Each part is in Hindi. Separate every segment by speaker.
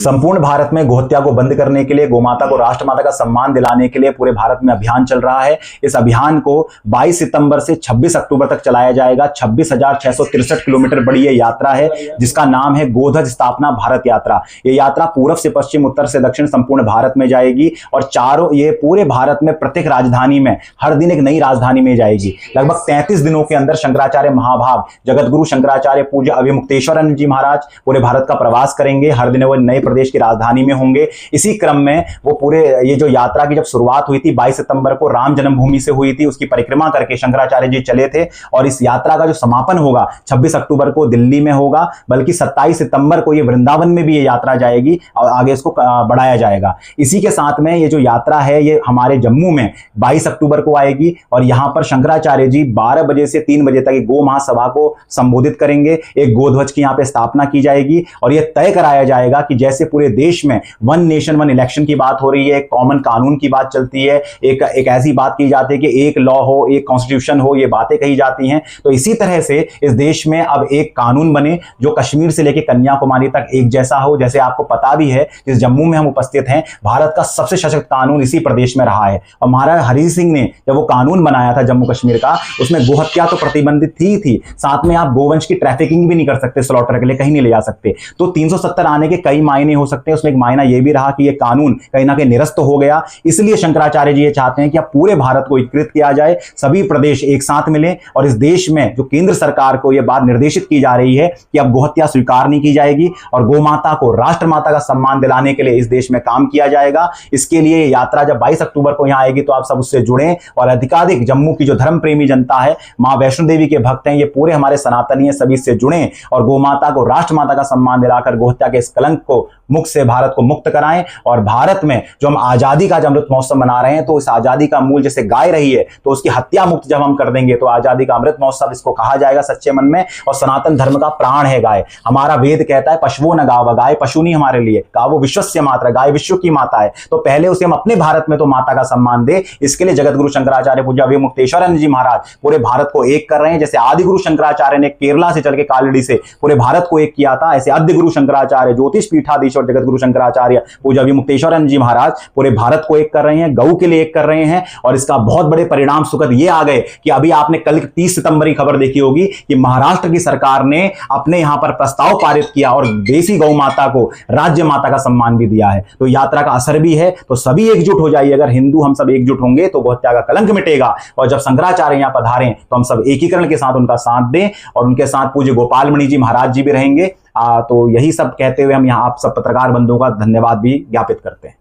Speaker 1: संपूर्ण भारत में गोहत्या को बंद करने के लिए, गोमाता को राष्ट्रमाता का सम्मान दिलाने के लिए पूरे भारत में अभियान चल रहा है। इस अभियान को 22 सितंबर से 26 अक्टूबर तक चलाया जाएगा। 26,663 किलोमीटर बड़ी ये यात्रा है जिसका नाम है गोध्वज स्थापना भारत यात्रा। ये यात्रा पूर्व से पश्चिम, उत्तर से दक्षिण संपूर्ण भारत में जाएगी और ये पूरे भारत में प्रत्येक राजधानी में हर दिन एक नई राजधानी में जाएगी। लगभग 33 दिनों के अंदर शंकराचार्य महाभाग जगतगुरु शंकराचार्य पूज्य अभिमुक्तेश्वरानंद जी महाराज पूरे भारत का प्रवास करेंगे। हर दिन वो नए प्रदेश की राजधानी में होंगे। इसी क्रम में वो पूरे ये जो यात्रा की जब शुरुआत हुई थी 22 सितंबर को राम जन्मभूमि से हुई थी, उसकी परिक्रमा करके शंकराचार्य जी चले थे और इस यात्रा का जो समापन होगा 26 अक्टूबर को दिल्ली में होगा, बल्कि 27 सितंबर को ये वृंदावन में भी ये यात्रा जाएगी और आगे इसको बढ़ाया जाएगा। इसी के साथ में ये जो यात्रा है ये हमारे जम्मू में 22 अक्टूबर को आएगी और यहां पर शंकराचार्य जी 12 बजे से 3 बजे तक गो महासभा को संबोधित करेंगे। एक गोध्वज की यहां पे स्थापना की जाएगी और यह तय कराया जाएगा कि जैसे पूरे देश में वन नेशन वन इलेक्शन की बात हो रही है, एक कॉमन कानून की बात चलती है, एक ऐसी बात की जाती है कि एक लॉ हो, एक कॉन्स्टिट्यूशन हो, ये बातें कही जाती हैं। तो इसी तरह से इस देश में अब एक कानून बने जो कश्मीर से लेकर कन्याकुमारी तक एक जैसा हो। जैसे आपको पता भी है जिस जम्मू में हम उपस्थित हैं, भारत का सबसे सशक्त कानून इसी प्रदेश में रहा है और महाराजा हरि सिंह ने जब वो कानून बनाया था जम्मू कश्मीर का, उसमें गोहत्या तो प्रतिबंधित थी, साथ में आप गोवंश की ट्रैफिकिंग भी नहीं कर सकते, स्लॉटर के लिए कहीं नहीं ले जा सकते। तो 370 आने के कई मायने हो सकते हैं। उसमें एक मायना यह भी रहा कि यह कानून कहीं ना कहीं निरस्त हो गया। इसलिए शंकराचार्य जी ये चाहते हैं कि अब पूरे भारत को एकीकृत किया जाए, सभी प्रदेश एक साथ मिलें और इस देश में जो केंद्र सरकार को यह बात निर्देशित की जा रही है कि अब गोहत्या स्वीकार नहीं की जाएगी और गोमाता को राष्ट्रमाता का सम्मान दिलाने के लिए इस देश में काम किया जाएगा। इसके लिए यात्रा जब 22 अक्टूबर को यहां आएगी तो आप सब उससे जुड़ें और अधिकाधिक जम्मू की जो धर्म प्रेमी जनता है, मां वैष्णो देवी के भक्त हैं, ये पूरे हमारे सनातनी हैं, सभी से जुड़ें और गोमाता को राष्ट्रमाता का सम्मान दिलाकर गोहत्या के इस कलंक को मुख से भारत को मुक्त कराएं। और भारत में जो हम आजादी का अमृत महोत्सव मना रहे हैं, तो इस आजादी का मूल जैसे गाय रही है तो उसकी हत्या मुक्त जब हम कर देंगे तो आजादी का अमृत महोत्सव इसको कहा जाएगा सच्चे मन में। और सनातन धर्म का प्राण है गाय। हमारा वेद कहता है पशुओं न गाव, गाय पशु नहीं हमारे लिए, गावो विश्वस्य मातृ, गाय विश्व की माता है। तो पहले उसे हम अपने भारत में तो माता का सम्मान दे, इसके लिए जगतगुरु शंकराचार्य पूज्य अभिमुक्तेश्वरानंद जी महाराज पूरे भारत को एक कर रहे हैं। जैसे आदि गुरु शंकराचार्य ने केरला से चल के कालड़ी से पूरे भारत को एक किया था, ऐसे आद्य गुरु शंकराचार्य ज्योतिष पीठाधीश्वर जगतगुरु शंकराचार्य पूज्य अभिमुक्तेश्वरानंद जी महाराज पूरे भारत को एक कर रहे हैं, गौ के लिए एक कर रहे हैं। और इसका बहुत बड़े परिणाम सुखद ये आ गए कि अभी आपने कल 30 सितंबर की खबर देखी होगी कि महाराष्ट्र की सरकार ने अपने यहां पर प्रस्ताव पारित किया और देसी गौ माता को राज्य माता का सम्मान भी दिया है। तो यात्रा का असर भी है। तो सभी एकजुट हो जाइए। अगर हिंदू हम सब एकजुट होंगे तो गोहत्या का कलंक मिटेगा। और जब शंकराचार्य यहां पधारें तो हम सब एकीकरण के साथ उनका साथ दें और उनके साथ पूज्य गोपाल मणि जी महाराज जी भी रहेंगे। तो यही सब कहते हुए हम यहाँ आप सब पत्रकार बंधुओं का धन्यवाद भी ज्ञापित करते हैं।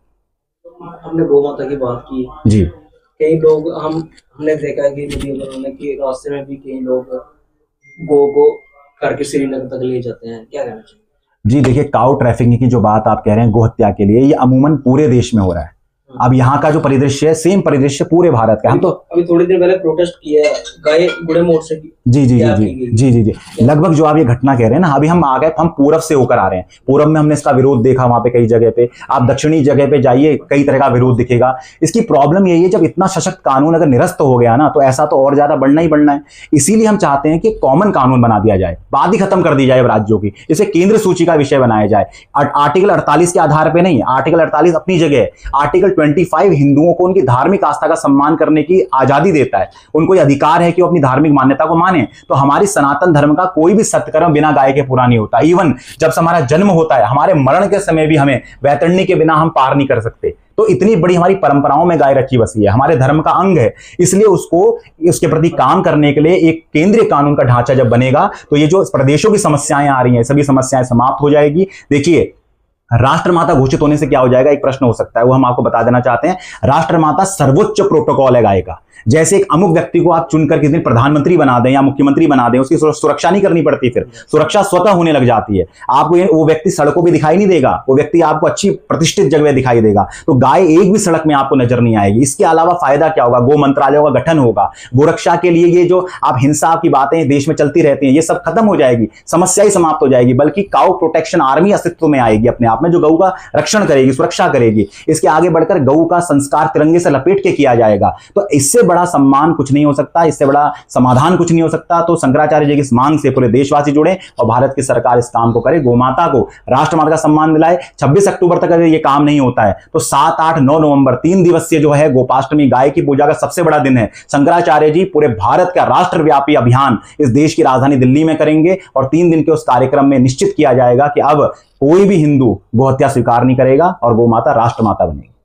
Speaker 2: हमने गौ माता की बात की
Speaker 1: जी।
Speaker 2: कई लोग हमने देखा है कि वीडियो में कि रास्ते में भी कई लोग गो को करके श्रीनगर तक ले जाते हैं, क्या कहना चाहिए?
Speaker 1: जी देखिए, काउ ट्रैफिकिंग की जो बात आप कह रहे हैं गोहत्या के लिए, ये अमूमन पूरे देश में हो रहा है। अब यहाँ का जो परिदृश्य है सेम परिदृश्य पूरे भारत का। हम तो
Speaker 2: अभी थोड़ी देर पहले प्रोटेस्ट किया गाय गुड़े मोड़ से
Speaker 1: जी जी जी जी जी जी जी लगभग जो आप ये घटना कह रहे हैं ना, अभी हम आ गए, हम पूरब से होकर आ रहे हैं। पूरब में हमने इसका विरोध देखा वहां पे कई जगह पे। आप दक्षिणी जगह पे जाइए, कई तरह का विरोध दिखेगा। इसकी प्रॉब्लम यही है, जब इतना सशक्त कानून अगर निरस्त हो गया ना तो ऐसा तो और ज्यादा बढ़ना ही बढ़ना है। इसीलिए हम चाहते हैं कि कॉमन कानून बना दिया जाए, बात ही खत्म कर दी जाए राज्यों की, इसे केंद्र सूची का विषय बनाया जाए। आर्टिकल 48 के आधार पर नहीं, आर्टिकल 48 अपनी जगह है। आर्टिकल 25 हिंदुओं को उनकी धार्मिक आस्था का सम्मान करने की आजादी देता है। उनको यह अधिकार है कि वो अपनी धार्मिक मान्यता को माने। तो हमारी सनातन धर्म का कोई भी सत्कर्म बिना गाय के पूरा नहीं होता। इवन जब हमारा जन्म होता है, हमारे मरण के समय भी हमें वैतरणी के बिना हम पार नहीं कर सकते। तो इतनी बड़ी हमारी परंपराओं में गाय रची बसी है, हमारे धर्म का अंग है। इसलिए उसको उसके प्रति काम करने के लिए एक केंद्रीय कानून का ढांचा जब बनेगा तो ये जो प्रदेशों की समस्याएं आ रही हैं, सभी समस्याएं समाप्त हो जाएगी। देखिए, राष्ट्रमाता घोषित होने से क्या हो जाएगा, एक प्रश्न हो सकता है, वो हम आपको बता देना चाहते हैं। राष्ट्रमाता सर्वोच्च प्रोटोकॉल है गाय का। जैसे एक अमुक व्यक्ति को आप चुनकर किसी दिन प्रधानमंत्री बना दें या मुख्यमंत्री बना दें, उसकी सुरक्षा नहीं करनी पड़ती, फिर सुरक्षा स्वतः होने लग जाती है। आपको वो व्यक्ति सड़कों पे दिखाई नहीं देगा, वो व्यक्ति आपको अच्छी प्रतिष्ठित जगह दिखाई देगा। तो गाय एक भी सड़क में आपको नजर नहीं आएगी। इसके अलावा फायदा क्या होगा, गो मंत्रालयों का गठन होगा, गोरक्षा के लिए ये जो आप हिंसा की बातें देश में चलती रहती हैं, ये सब खत्म हो जाएगी, समस्या ही समाप्त हो जाएगी। बल्कि काउ प्रोटेक्शन आर्मी अस्तित्व में आएगी अपने आप साथ में, जो गऊ का रक्षण करेगी, सुरक्षा करेगी। इसके आगे बढ़कर गऊ का संस्कार तिरंगे से लपेट के किया जाएगा। तो इससे बड़ा सम्मान कुछ नहीं हो सकता, इससे बड़ा समाधान कुछ नहीं हो सकता। तो शंकराचार्य जी की इस मांग से पूरे देशवासी जुड़े और भारत की सरकार इस काम को करे, गोमाता को राष्ट्रमाता का सम्मान दिलाए। 26 अक्टूबर तक अगर ये काम नहीं होता है तो 7, 8, 9 नवंबर 3 दिवसीय जो है गोपाष्टमी, गाय की पूजा का सबसे बड़ा दिन है। शंकराचार्य जी पूरे भारत का राष्ट्रव्यापी अभियान इस देश की राजधानी दिल्ली में करेंगे और 3 दिन के उस कार्यक्रम में निश्चित किया जाएगा कि अब कोई भी हिंदू गोहत्या स्वीकार नहीं करेगा और गोमाता राष्ट्रमाता बनेगी।